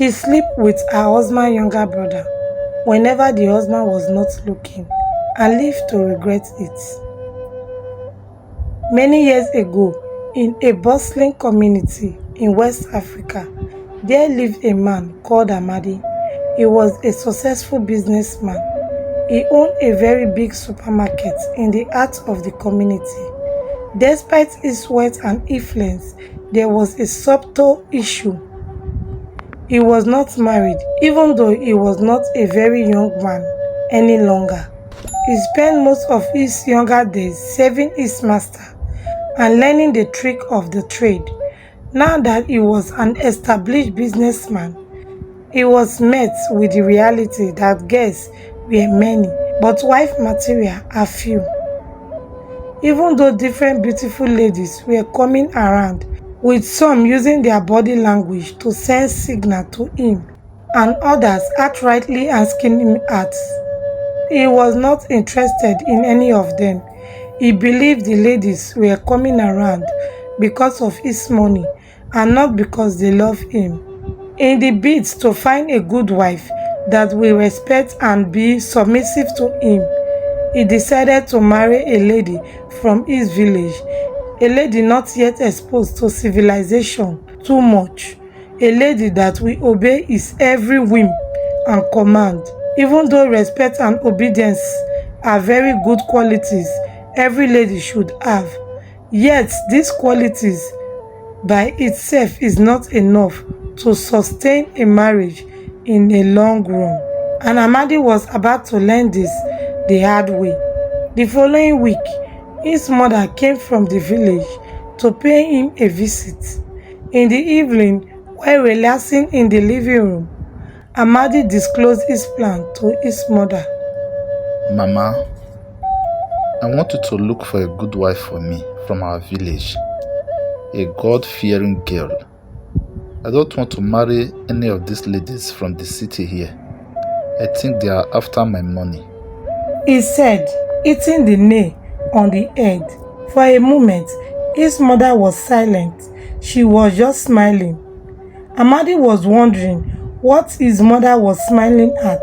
She slept with her husband's younger brother whenever the husband was not looking and lived to regret it. Many years ago, in a bustling community in West Africa, there lived a man called Amadi. He was a successful businessman. He owned a very big supermarket in the heart of the community. Despite his wealth and influence, there was a subtle issue. He was not married, even though he was not a very young man any longer. He spent most of his younger days serving his master and learning the trick of the trade. Now that he was an established businessman, he was met with the reality that girls were many, but wife material are few. Even though different beautiful ladies were coming around, with some using their body language to send signal to him, and others outrightly asking him out, he was not interested in any of them. He believed the ladies were coming around because of his money and not because they love him. In the bid to find a good wife that will respect and be submissive to him, he decided to marry a lady from his village, a lady not yet exposed to civilization too much, a lady that will obey his every whim and command. Even though respect and obedience are very good qualities every lady should have, yet these qualities by itself is not enough to sustain a marriage in a long run. And Amadi was about to learn this the hard way. The following week, his mother came from the village to pay him a visit. In the evening, while relaxing in the living room, Amadi disclosed his plan to his mother. Mama, I want you to look for a good wife for me from our village, a God-fearing girl. I don't want to marry any of these ladies from the city here. I think they are after my money, He said, hitting the nail on the head. For a moment, his mother was silent. She was just smiling. Amadi was wondering what his mother was smiling at.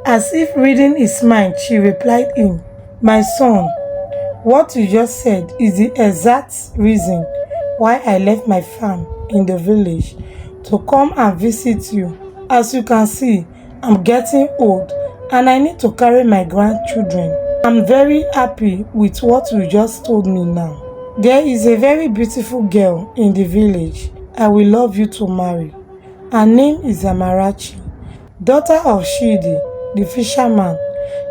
As if reading his mind, she replied him, "My son, what you just said is the exact reason why I left my farm in the village to come and visit you. As you can see, I'm getting old and I need to carry my grandchildren. I'm very happy with what you just told me now. There is a very beautiful girl in the village I will love you to marry. Her name is Amarachi, daughter of Shidi, the fisherman.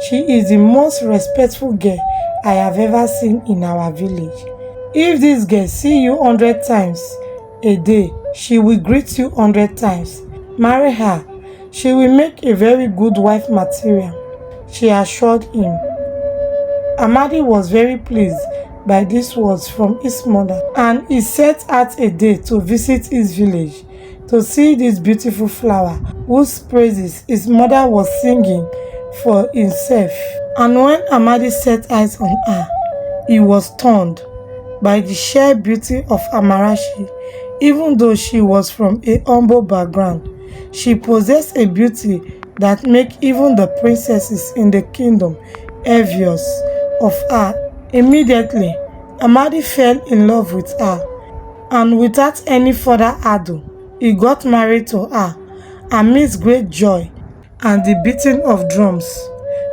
She is the most respectful girl I have ever seen in our village. If this girl see you 100 times a day, she will greet you 100 times. Marry her. She will make a very good wife material," she assured him. Amadi was very pleased by these words from his mother, and he set out a day to visit his village to see this beautiful flower whose praises his mother was singing for himself. And when Amadi set eyes on her, he was stunned by the sheer beauty of Amarachi. Even though she was from a humble background, she possessed a beauty that made even the princesses in the kingdom envious of her. Immediately, Amadi fell in love with her, and without any further ado, he got married to her amidst great joy and the beating of drums,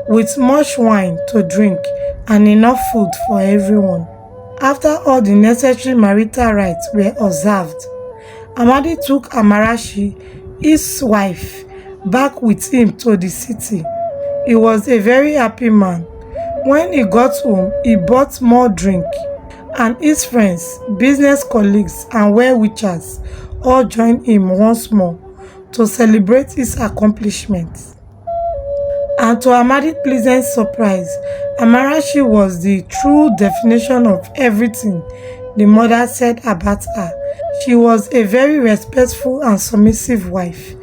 with much wine to drink and enough food for everyone. After all the necessary marital rites were observed, Amadi took Amarachi, his wife, back with him to the city. He was a very happy man. When he got home, he bought more drink, and his friends, business colleagues, and well-wishers all joined him once more to celebrate his accomplishments. And to Amadi's pleasant surprise, Amarachi was the true definition of everything the mother said about her. She was a very respectful and submissive wife.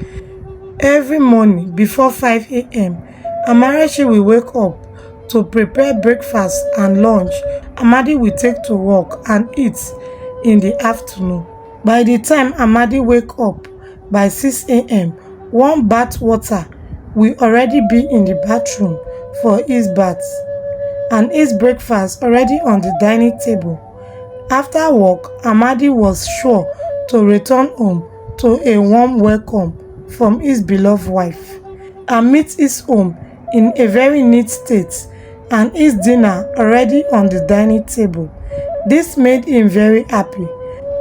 Every morning before 5 a.m., Amarachi will wake up to prepare breakfast and lunch. Amadi will take to work and eat in the afternoon. By the time Amadi wake up, By 6 a.m., warm bath water will already be in the bathroom for his bath, and his breakfast already on the dining table. After work, Amadi was sure to return home to a warm welcome from his beloved wife, and meet his home in a very neat state and his dinner already on the dining table. This made him very happy.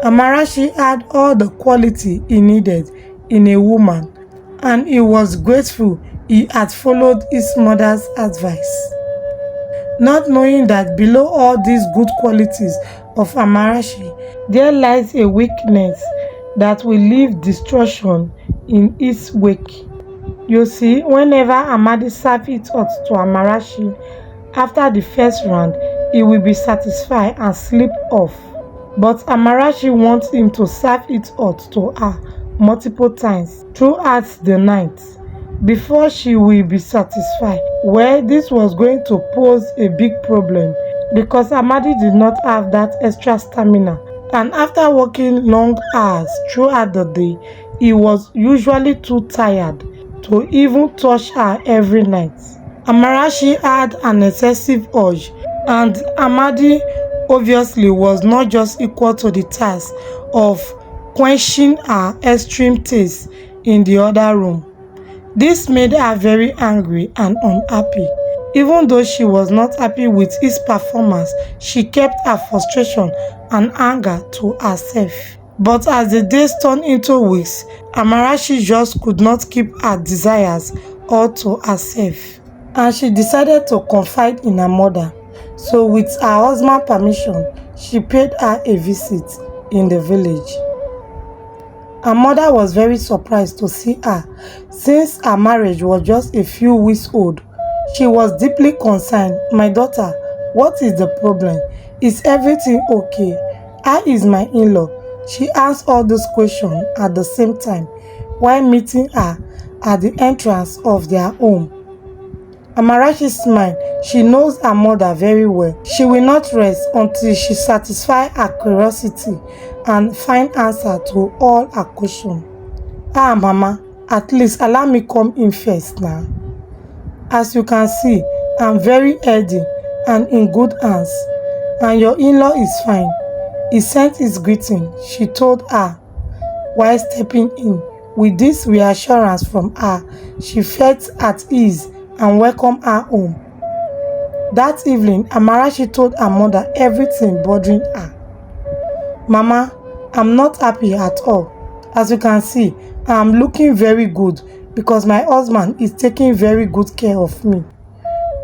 Amarachi had all the quality he needed in a woman, and he was grateful he had followed his mother's advice. Not knowing that below all these good qualities of Amarachi, there lies a weakness that will leave destruction in its wake. You see, whenever Amadi serves it hot to Amarachi, after the first round, he will be satisfied and sleep off. But Amarachi wants him to serve it hot to her multiple times throughout the night before she will be satisfied. Well, this was going to pose a big problem because Amadi did not have that extra stamina, and after working long hours throughout the day, he was usually too tired to even touch her every night. Amarachi had an excessive urge, and Amadi obviously was not just equal to the task of quenching her extreme taste in the other room. This made her very angry and unhappy. Even though she was not happy with his performance, she kept her frustration and anger to herself. But as the days turned into weeks, Amarachi just could not keep her desires all to herself, and she decided to confide in her mother. So with her husband's permission, she paid her a visit in the village. Her mother was very surprised to see her since her marriage was just a few weeks old. She was deeply concerned. "My daughter, what is the problem? Is everything okay? How is my in-law?" She asked all those questions at the same time while meeting her at the entrance of their home. Amarachi smiled. She knows her mother very well. She will not rest until she satisfies her curiosity and find answer to all her questions. "Ah, Mama, at least allow me come in first now. As you can see, I'm very healthy and in good hands, and your in-law is fine. He sent his greeting," she told her while stepping in. With this reassurance from her, she felt at ease and welcomed her home. That evening, Amarachi told her mother everything bothering her. "Mama, I'm not happy at all. As you can see, I'm looking very good because my husband is taking very good care of me.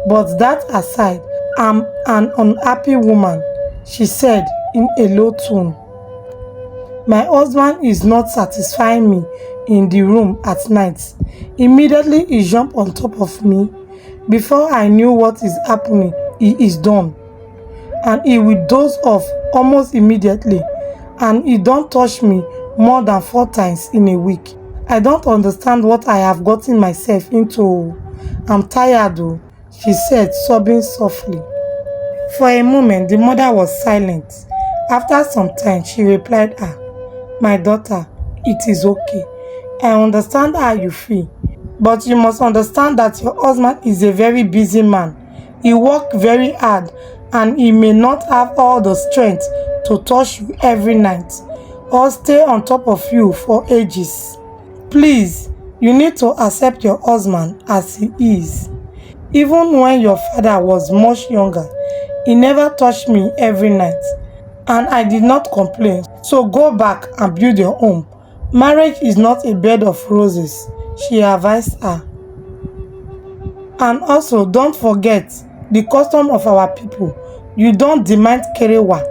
But that aside, I'm an unhappy woman," she said in a low tone. "My husband is not satisfying me in the room at night. Immediately he jumped on top of me. Before I knew what is happening, he is done. And he will doze off almost immediately. And he don't touch me more than 4 times in a week. I don't understand what I have gotten myself into. I'm tired though," she said, sobbing softly. For a moment, the mother was silent. After some time, she replied her, "My daughter, it is okay. I understand how you feel. But you must understand that your husband is a very busy man. He works very hard and he may not have all the strength to touch you every night or stay on top of you for ages. Please, you need to accept your husband as he is. Even when your father was much younger, he never touched me every night, and I did not complain. So go back and build your home. Marriage is not a bed of roses," she advised her. "And also don't forget the custom of our people. You don't demand kerewa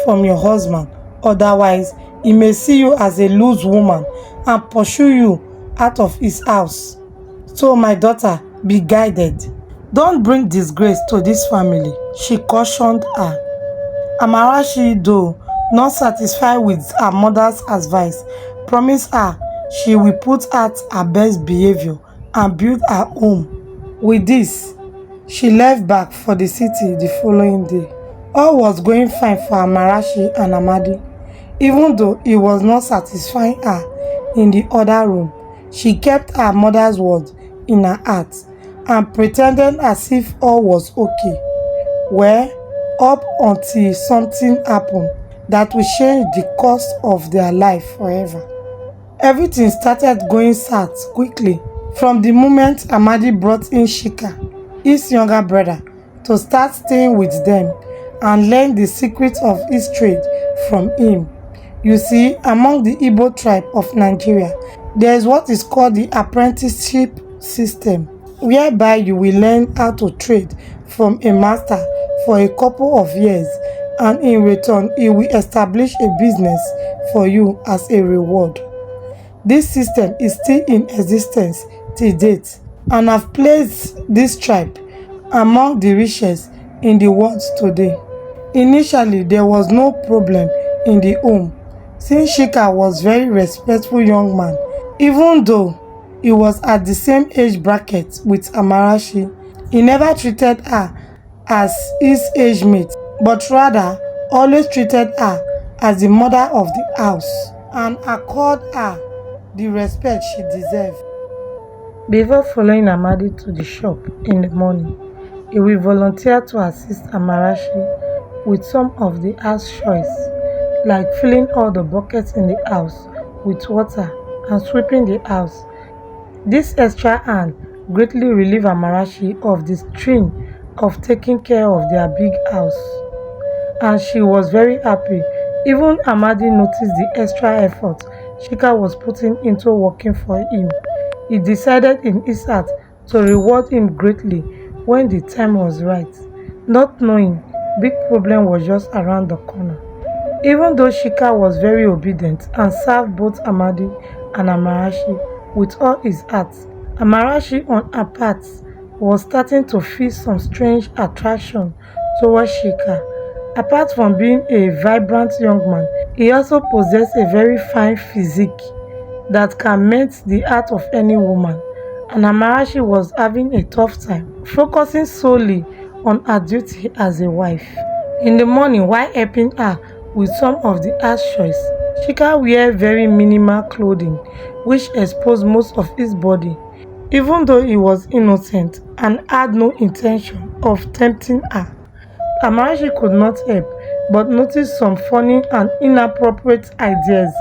from your husband, otherwise he may see you as a loose woman and pursue you out of his house. So my daughter, be guided. Don't bring disgrace to this family," she cautioned her. Amarachi, though not satisfied with her mother's advice, promised her she will put out her best behavior and build her home. With this, she left back for the city the following day. All was going fine for Amarachi and Amadi. Even though he was not satisfying her in the other room. She kept her mother's words in her heart and pretended as if all was okay. Well, up until something happened that will change the course of their life forever. Everything started going south quickly from the moment Amadi brought in Shika, his younger brother, to start staying with them and learn the secrets of his trade from him. You see, among the Igbo tribe of Nigeria, there is what is called the apprenticeship system, whereby you will learn how to trade from a master for a couple of years, and in return, he will establish a business for you as a reward. This system is still in existence till date and have placed this tribe among the richest in the world today. Initially, there was no problem in the home since Shika was a very respectful young man, even though he was at the same age bracket with Amarachi. He never treated her as his age mate, but rather always treated her as the mother of the house and accorded her the respect she deserved. Before following Amadi to the shop in the morning, he will volunteer to assist Amarachi with some of the house chores, like filling all the buckets in the house with water and sweeping the house. This extra hand greatly relieved Amarachi of the strain of taking care of their big house, and she was very happy. Even Amadi noticed the extra effort Shika was putting into working for him. He decided in his heart to reward him greatly when the time was right, not knowing big problem was just around the corner. Even though Shika was very obedient and served both Amadi and Amarachi with all his heart, Amarachi on her part was starting to feel some strange attraction towards Shika. Apart from being a vibrant young man, he also possessed a very fine physique that can melt the heart of any woman, and Amarachi was having a tough time focusing solely on her duty as a wife. In the morning, while helping her with some of the house chores, Shika wear very minimal clothing which exposed most of his body. Even though he was innocent and had no intention of tempting her, Amarachi could not help but notice some funny and inappropriate ideas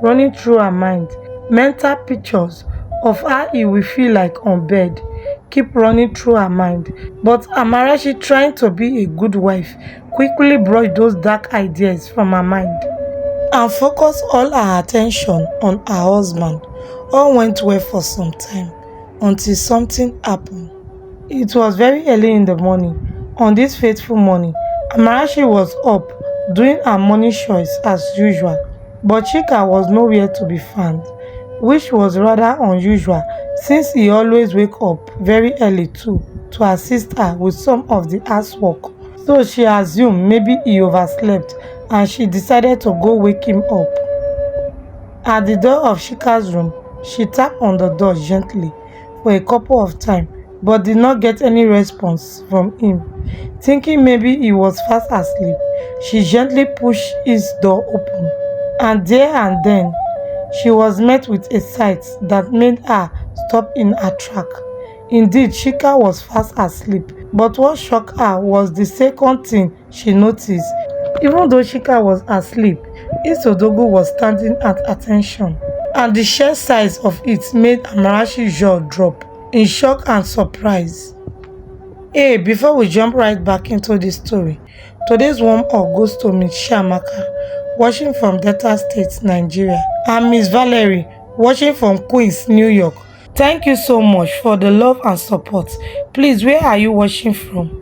running through her mind. Mental pictures of how he will feel like on bed keep running through her mind, but Amarachi, trying to be a good wife, quickly brushed those dark ideas from her mind and focused all her attention on her husband. All went well for some time until something happened. It was very early in the morning. On this fateful morning, Amarachi was up doing her morning chores as usual, but Chika was nowhere to be found, which was rather unusual since he always wake up very early too to assist her with some of the housework. So she assumed maybe he overslept and she decided to go wake him up. At the door of Chika's room, she tapped on the door gently for a couple of times but did not get any response from him. Thinking maybe he was fast asleep, she gently pushed his door open, and there and then she was met with a sight that made her stop in her track. Indeed, Chika was fast asleep, but what shocked her was the second thing she noticed. Even though Chika was asleep, his Odogu was standing at attention, and the sheer size of it made Amarachi's jaw drop in shock and surprise. Hey, before we jump right back into this story, today's warm up goes to Miss Amaka, watching from Delta State, Nigeria, and Miss Valerie, watching from Queens, New York. Thank you so much for the love and support. Please, where are you watching from?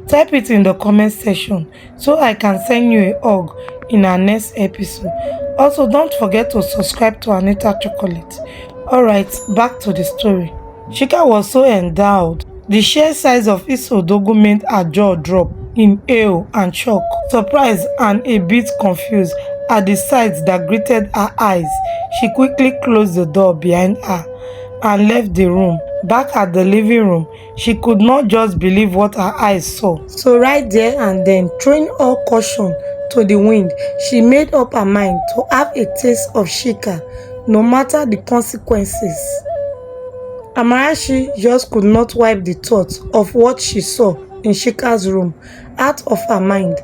Type it in the comment section so I can send you a hug in our next episode. Also, don't forget to subscribe to Anita Chocolate. Alright, back to the story. Chika was so endowed. The sheer size of his Odogu made her jaw drop in awe and shock, surprise and a bit confused at the sights that greeted her eyes. She quickly closed the door behind her and left the room. Back at the living room, she could not just believe what her eyes saw. So right there and then, throwing all caution to the wind, she made up her mind to have a taste of Chika no matter the consequences. Amarachi just could not wipe the thought of what she saw in Chika's room out of her mind,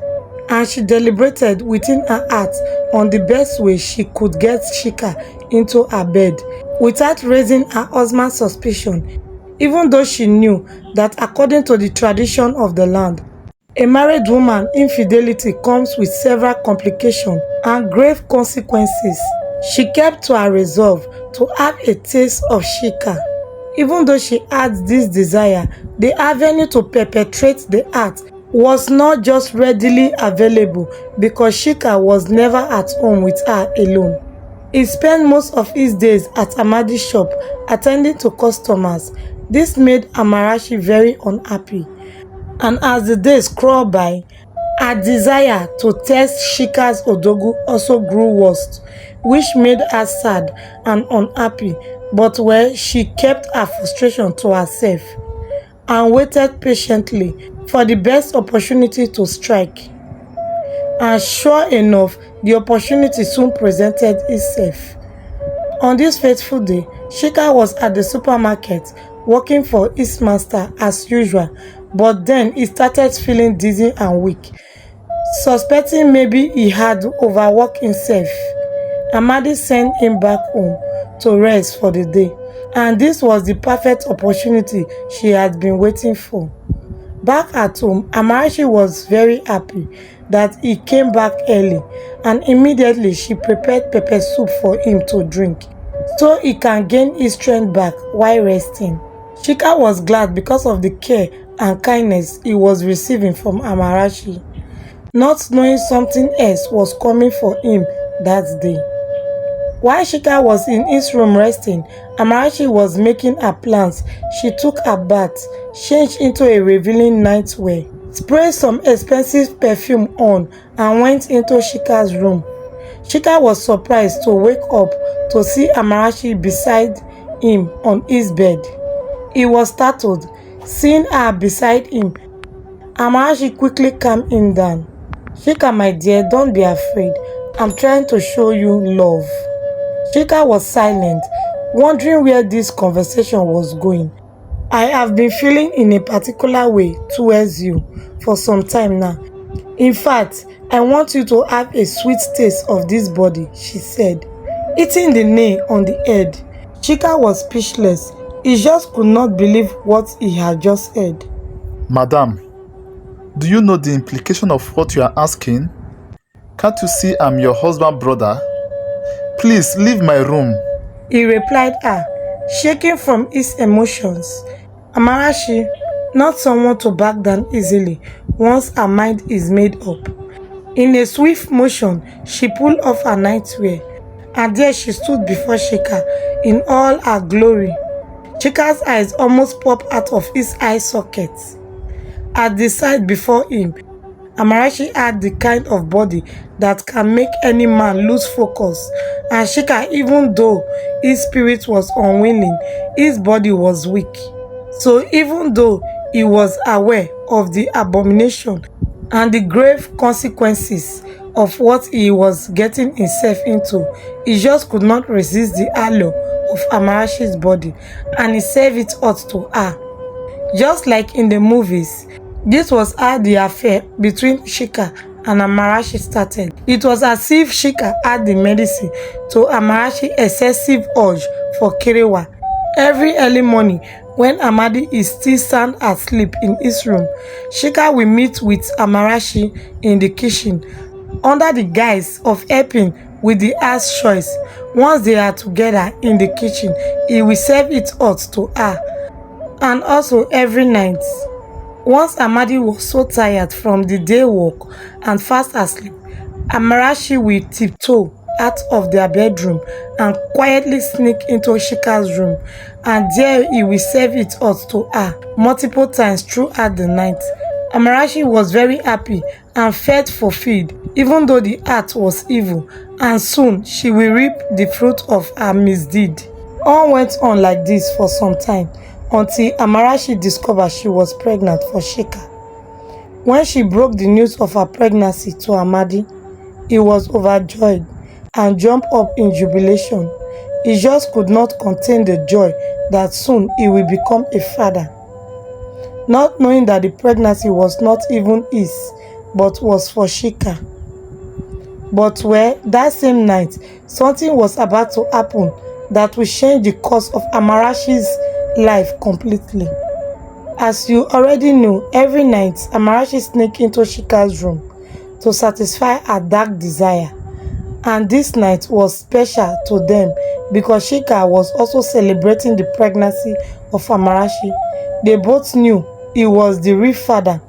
and she deliberated within her heart on the best way she could get Chika into her bed without raising her husband's suspicion, even though she knew that according to the tradition of the land, a married woman's infidelity comes with several complications and grave consequences. She kept to her resolve to have a taste of Chika. Even though she had this desire, the avenue to perpetrate the act was not just readily available because Chika was never at home with her alone. He spent most of his days at Amadi's shop attending to customers. This made Amarachi very unhappy, and as the days crawled by, her desire to test Chika's Odogu also grew worse, which made her sad and unhappy, but she kept her frustration to herself and waited patiently for the best opportunity to strike. And sure enough, the opportunity soon presented itself. On this fateful day, Chika was at the supermarket working for his master as usual, but then he started feeling dizzy and weak. Suspecting maybe he had overworked himself, Amadi sent him back home to rest for the day, and this was the perfect opportunity she had been waiting for. Back at home, Amarachi was very happy that he came back early, and immediately she prepared pepper soup for him to drink so he can gain his strength back while resting. Chika was glad because of the care and kindness he was receiving from Amarachi, not knowing something else was coming for him that day. While Chika was in his room resting, Amarachi was making her plans. She took a bath, changed into a revealing nightwear, sprayed some expensive perfume on, and went into Chika's room. Chika was surprised to wake up to see Amarachi beside him on his bed. He was startled, seeing her beside him. Amarachi quickly calmed him down. "Chika, my dear, don't be afraid. I'm trying to show you love." Chika was silent, wondering where this conversation was going. "I have been feeling in a particular way towards you for some time now. In fact, I want you to have a sweet taste of this body," she said, hitting the nail on the head. Chika was speechless. He just could not believe what he had just heard. Madam, do you know the implication of what you are asking? Can't you see I'm your husband's brother? Please leave my room," he replied her, shaking from his emotions. Amarachi, not someone to back down easily once her mind is made up. In a swift motion, she pulled off her nightwear, and there she stood before Chika in all her glory. Chika's eyes almost popped out of his eye sockets. At the sight before him, Amarachi had the kind of body that can make any man lose focus, and Chika, even though his spirit was unwilling, his body was weak. So even though he was aware of the abomination and the grave consequences of what he was getting himself into, he just could not resist the allure of Amarachi's body, and he served it out to her. Just like in the movies, this was how the affair between Chika and Amarachi started. It was as if Chika had the medicine to Amarachi's excessive urge for kerewa. Every early morning, when Amadi is still sound asleep in his room, Chika will meet with Amarachi in the kitchen under the guise of helping with the house chores. Once they are together in the kitchen, he will serve it out to her. And also every night, once Amadi was so tired from the day work and fast asleep, Amarachi will tiptoe out of their bedroom and quietly sneak into Chika's room, and there he will serve it out to her multiple times throughout the night. Amarachi was very happy and felt fulfilled, even though the act was evil, and soon she will reap the fruit of her misdeed. All went on like this for some time, until Amarachi discovered she was pregnant for Chika. When she broke the news of her pregnancy to Amadi, he was overjoyed and jumped up in jubilation. He just could not contain the joy that soon he will become a father. Not knowing that the pregnancy was not even his, but was for Chika. But that same night, something was about to happen that will change the course of Amarachi's life completely. As you already know, every night Amarachi sneaks into Chika's room to satisfy her dark desire. And this night was special to them because Chika was also celebrating the pregnancy of Amarachi. They both knew he was the real father,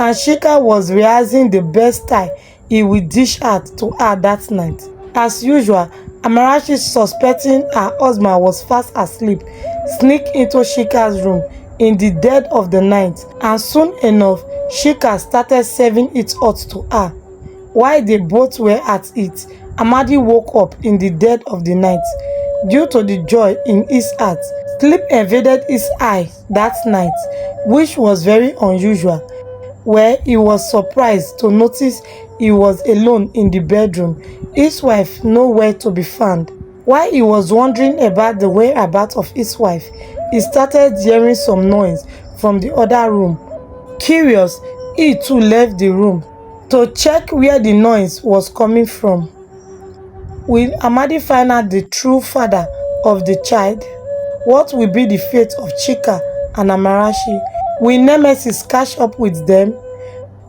and Chika was rehearsing the best style he would dish out to her that night. As usual, Amarachi, suspecting her husband was fast asleep, sneaked into Chika's room in the dead of the night, and soon enough, Chika started serving it hot to her. While they both were at it, Amadi woke up in the dead of the night. Due to the joy in his heart, sleep invaded his eyes that night, which was very unusual, where he was surprised to notice he was alone in the bedroom, his wife nowhere to be found. While he was wondering about the whereabouts of his wife, he started hearing some noise from the other room. Curious, he too left the room to check where the noise was coming from. Will Amadi find out the true father of the child? What will be the fate of Chika and Amarachi? Will Nemesis catch up with them?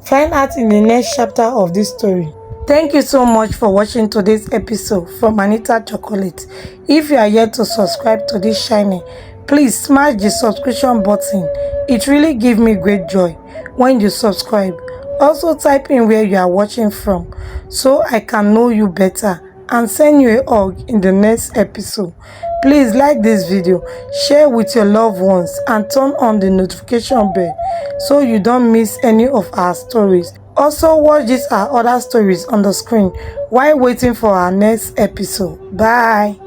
Find out in the next chapter of this story. Thank you so much for watching today's episode from Anita Chocolate. If you are yet to subscribe to this channel, please smash the subscription button. It really gives me great joy when you subscribe. Also type in where you are watching from so I can know you better and send you a hug in the next episode. Please like this video, share with your loved ones, and turn on the notification bell so you don't miss any of our stories. Also watch these our other stories on the screen while waiting for our next episode. Bye.